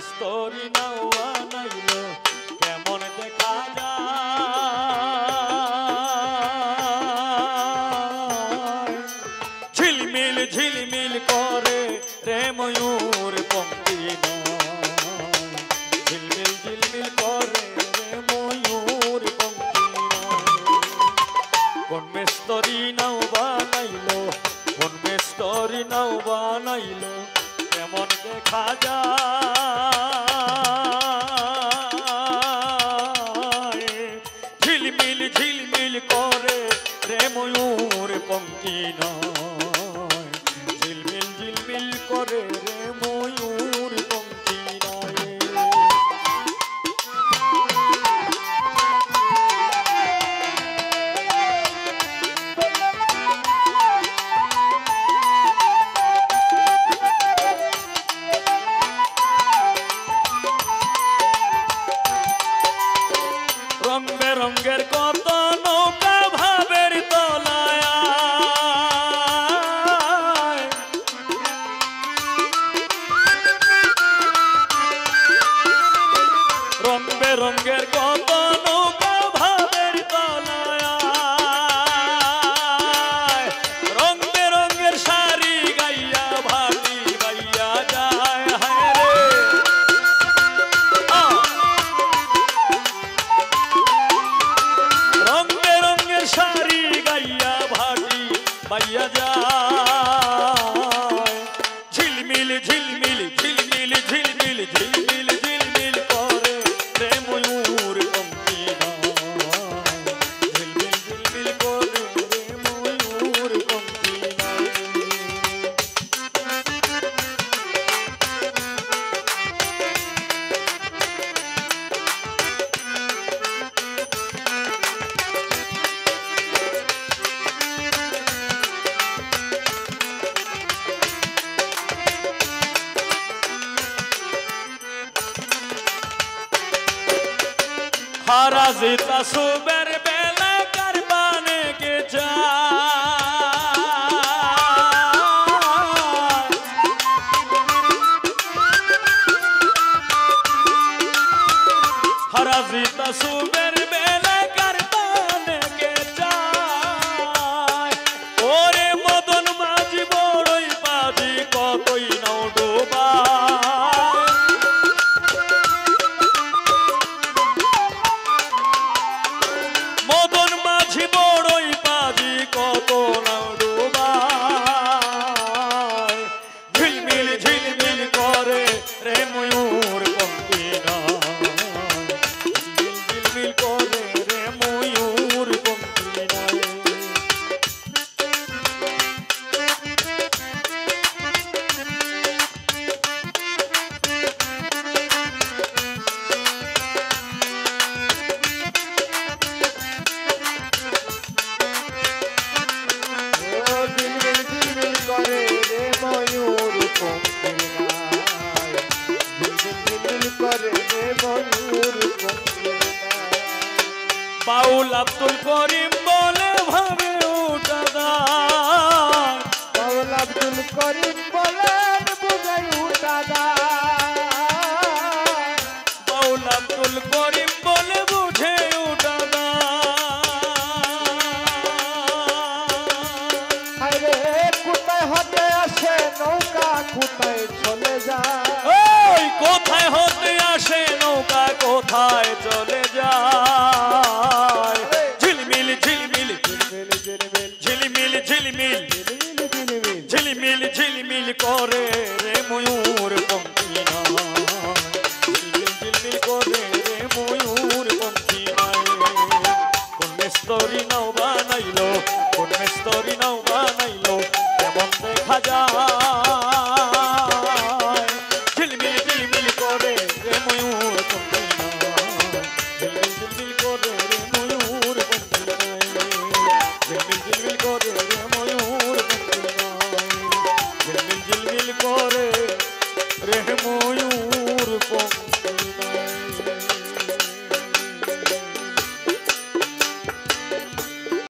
স্তরি নাও বানাইলো কেমন দেখা যায় ঝিলমিল ঝিলমিল করে রে ময়ূর পঙ্ক্তি ঝিলমিল ঝিলমিল করে রে ময়ূর পঙ্ক্তি কোন স্তরি নাও বানাইলো কোন স্তরি নাও বানাইলো কেমন দেখা যায় ঝিলমিল ঝিলমিল করে রে ময়ূর পঙ্ক্তি নয় ঝিলমিল ঝিলমিল করে রে ময়ূর পঙ্ক্তি নয় রং বেরঙ্গের কত নৌকা ভাবের তলায় রং বেরঙ্গের কত নৌকা ভাবের তলায় রং বেরঙ্গের শাড়ি গাইয়া ভাটি গাইয়া যায় হায় রে রং বেরঙ্গের শাড়ি গাইয়া ভাটি বাইয়া যায় ঝিলমিল ঝিলমিল ঝিলমিল ঝিলমিল ঝিলমিল ঝিলমিল করে রে ময়ূর পঙ্ক্তি ঝিলমিল ঝিলমিল করে রে ময়ূর পঙ্ক্তি हरा जीता सुबर बेला कर पाने के हरा जीता सुबर बेला कर पाने के ओरे मदन माझी बड़ई पाजी कतई नाও डोबा মদন মাঝি বড়ই পাজি কত নাও ডোবায় ঝিলমিল ঝিলমিল করে রে ময়ূর পঙ্ক্তি ঝিলমিল ঝিলমিল করে রে ময়ূর পঙ্ক্তি বাউল আব্দুল করিম বলে ভাবে উঠাদা বাউল আব্দুল করিম বলেন বুঝাই উঠাদা বাউল আব্দুল করিম বলে বুঝে উঠাদা আরে কোথায় হতে আসে নৌকা কোথায় চলে যায় ওই কোথায় হতে আসে নৌকা কোথায় চলে যায় ঝিলমিল ঝিলমিল ঝিলমিল ঝিলমিল ঝিলমিল ঝিলমিল করে রে ময়ূর পঙ্ক্তি ঝিলমিল ঝিলমিল করে রে ময়ূর পঙ্ক্তি কোন স্তরি নাও বানাইলো কোন স্তরি নাও বানাইলো কেমন দেখা যায়